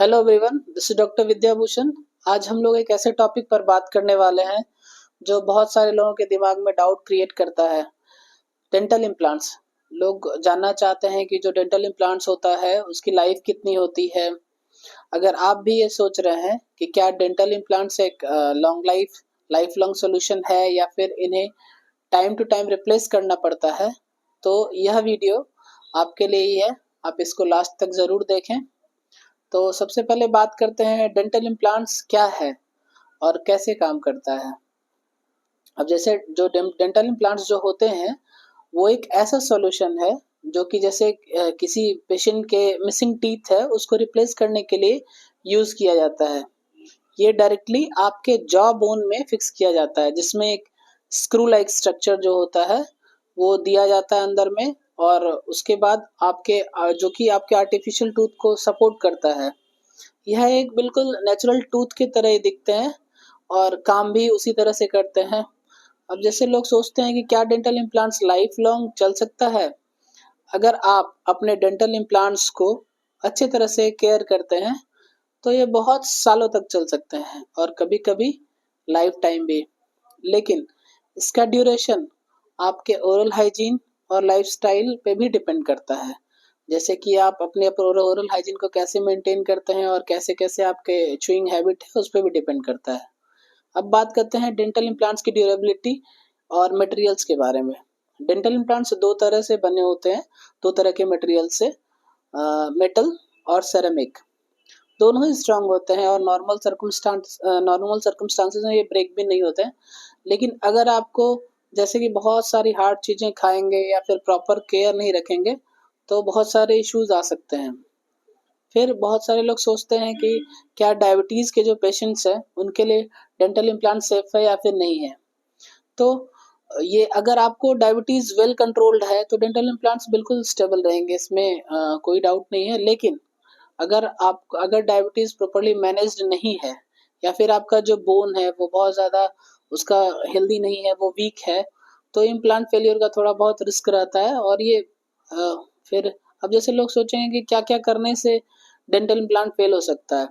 Hello everyone, this is doctor Vidyabhushan. आज हम लोग एक ऐसे टॉपिक पर बात करने वाले हैं जो बहुत सारे लोगों के दिमाग में डाउट क्रिएट करता है। Dental implants. लोग जानना चाहते हैं कि जो डेंटल इम्प्लांट्स होता है उसकी लाइफ कितनी होती है। अगर आप भी ये सोच रहे हैं कि क्या डेंटल इम्प्लांट्स एक लॉन्ग लाइफ लॉन्ग सोल्यूशन है या फिर इन्हें टाइम टू टाइम रिप्लेस करना पड़ता है, तो यह वीडियो आपके लिए ही है। आप इसको लास्ट तक ज़रूर देखें। तो सबसे पहले बात करते हैं डेंटल इम्प्लांट्स क्या है और कैसे काम करता है। अब जैसे जो डेंटल इम्प्लांट्स जो होते हैं वो एक ऐसा सॉल्यूशन है जो कि जैसे किसी पेशेंट के मिसिंग टीथ है उसको रिप्लेस करने के लिए यूज़ किया जाता है। ये डायरेक्टली आपके जॉ बोन में फिक्स किया जाता है, जिसमें एक स्क्रू लाइक स्ट्रक्चर जो होता है वो दिया जाता है अंदर में, और उसके बाद आपके जो कि आपके आर्टिफिशियल टूथ को सपोर्ट करता है। यह एक बिल्कुल नेचुरल टूथ की तरह ही दिखते हैं और काम भी उसी तरह से करते हैं। अब जैसे लोग सोचते हैं कि क्या डेंटल इम्प्लांट्स लाइफ लॉन्ग चल सकता है। अगर आप अपने डेंटल इम्प्लांट्स को अच्छे तरह से केयर करते हैं तो ये बहुत सालों तक चल सकते हैं और कभी कभी लाइफ टाइम भी। लेकिन इसका ड्यूरेशन आपके ओरल हाइजीन और लाइफस्टाइल पे भी डिपेंड करता है। जैसे कि आप अपने ओरल हाइजीन को कैसे मेंटेन करते हैं और कैसे कैसे आपके च्यूइंग हैबिट है उस पर भी डिपेंड करता है। अब बात करते हैं डेंटल इम्प्लांट्स की ड्यूरेबिलिटी और मटेरियल्स के बारे में। डेंटल इम्प्लांट्स दो तरह से बने होते हैं, दो तरह के मटेरियल से, मेटल और सेरेमिक। दोनों ही स्ट्रांग होते हैं और नॉर्मल सर्कमस्टांसेस में ये ब्रेक भी नहीं होते हैं। लेकिन अगर आपको जैसे कि बहुत सारी हार्ड चीज़ें खाएंगे या फिर प्रॉपर केयर नहीं रखेंगे तो बहुत सारे इश्यूज आ सकते हैं। फिर बहुत सारे लोग सोचते हैं कि क्या डायबिटीज़ के जो पेशेंट्स हैं उनके लिए डेंटल इम्प्लांट सेफ है या फिर नहीं है। तो ये अगर आपको डायबिटीज़ वेल कंट्रोल्ड है तो डेंटल इम्प्लांट्स बिल्कुल स्टेबल रहेंगे, इसमें कोई डाउट नहीं है। लेकिन अगर डायबिटीज़ प्रॉपर्ली मैनेज्ड नहीं है या फिर आपका जो बोन है वो बहुत ज़्यादा उसका हेल्दी नहीं है, वो वीक है, तो इम्प्लांट फेलियर का थोड़ा बहुत रिस्क रहता है। और ये फिर अब जैसे लोग सोचेंगे कि क्या क्या करने से डेंटल इम्प्लांट फेल हो सकता है।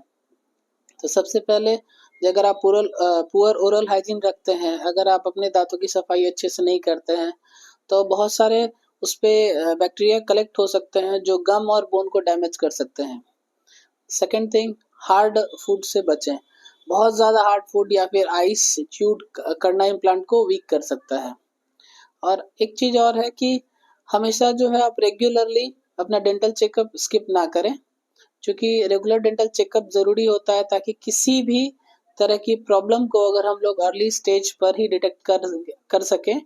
तो सबसे पहले अगर आप पुअर ओरल हाइजीन रखते हैं, अगर आप अपने दांतों की सफाई अच्छे से नहीं करते हैं तो बहुत सारे उस पर बैक्टीरिया कलेक्ट हो सकते हैं जो गम और बोन को डैमेज कर सकते हैं। सेकेंड थिंग, हार्ड फूड से बचें। बहुत ज़्यादा हार्ड फूड या फिर आइस च्यूड करना इम्प्लांट को वीक कर सकता है। और एक चीज़ और है कि हमेशा जो है आप रेगुलरली अपना डेंटल चेकअप स्किप ना करें, क्योंकि रेगुलर डेंटल चेकअप ज़रूरी होता है ताकि किसी भी तरह की प्रॉब्लम को अगर हम लोग अर्ली स्टेज पर ही डिटेक्ट कर सकें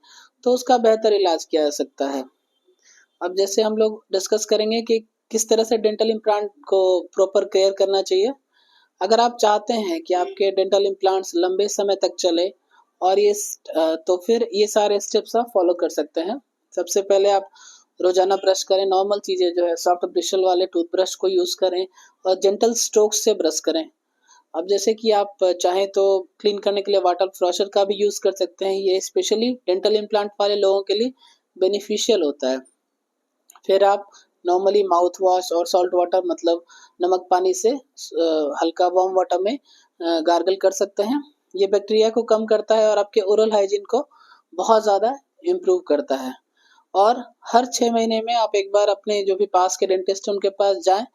तो उसका बेहतर इलाज किया जा सकता है। अब जैसे हम लोग डिस्कस करेंगे कि किस तरह से डेंटल इम्प्लांट को प्रॉपर केयर करना चाहिए। अगर आप चाहते हैं कि आपके डेंटल इम्प्लांट्स लंबे समय तक चले और तो फिर ये सारे स्टेप्स आप फॉलो कर सकते हैं। सबसे पहले आप रोजाना ब्रश करें, नॉर्मल चीज़ें जो है सॉफ्ट ब्रिशल वाले टूथब्रश को यूज़ करें और जेंटल स्ट्रोक्स से ब्रश करें। अब जैसे कि आप चाहें तो क्लीन करने के लिए वाटर फ्लॉशर का भी यूज़ कर सकते हैं। ये स्पेशली डेंटल इम्प्लांट वाले लोगों के लिए बेनिफिशियल होता है। फिर आप नॉर्मली माउथ वॉश और सॉल्ट वाटर मतलब नमक पानी से हल्का वार्म वाटर में गार्गल कर सकते हैं। ये बैक्टीरिया को कम करता है और आपके ओरल हाइजीन को बहुत ज़्यादा इम्प्रूव करता है। और हर 6 महीने में आप एक बार अपने जो भी पास के डेंटिस्ट उनके पास जाएं,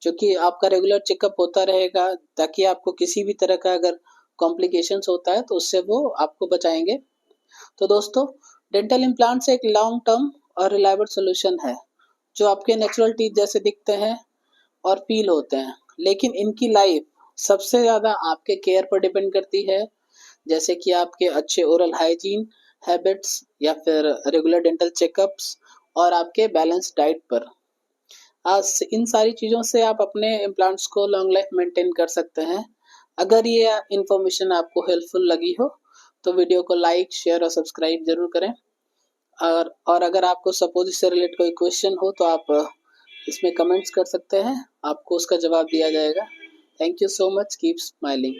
जो कि आपका रेगुलर चेकअप होता रहेगा ताकि आपको किसी भी तरह का अगर कॉम्प्लिकेशंस होता है तो उससे वो आपको बचाएंगे। तो दोस्तों, डेंटल इम्प्लांट्स एक लॉन्ग टर्म और रिलायबल सोल्यूशन है जो आपके नेचुरल टीथ जैसे दिखते हैं और फील होते हैं। लेकिन इनकी लाइफ सबसे ज़्यादा आपके केयर पर डिपेंड करती है, जैसे कि आपके अच्छे ओरल हाइजीन हैबिट्स या फिर रेगुलर डेंटल चेकअप्स और आपके बैलेंस डाइट पर। आज इन सारी चीज़ों से आप अपने इम्प्लांट्स को लॉन्ग लाइफ मेंटेन कर सकते हैं। अगर ये इन्फॉर्मेशन आपको हेल्पफुल लगी हो तो वीडियो को लाइक, शेयर और सब्सक्राइब जरूर करें। और अगर आपको सपोज इससे रिलेटेड कोई क्वेश्चन हो तो आप इसमें कमेंट्स कर सकते हैं, आपको उसका जवाब दिया जाएगा। Thank you so much, keep smiling.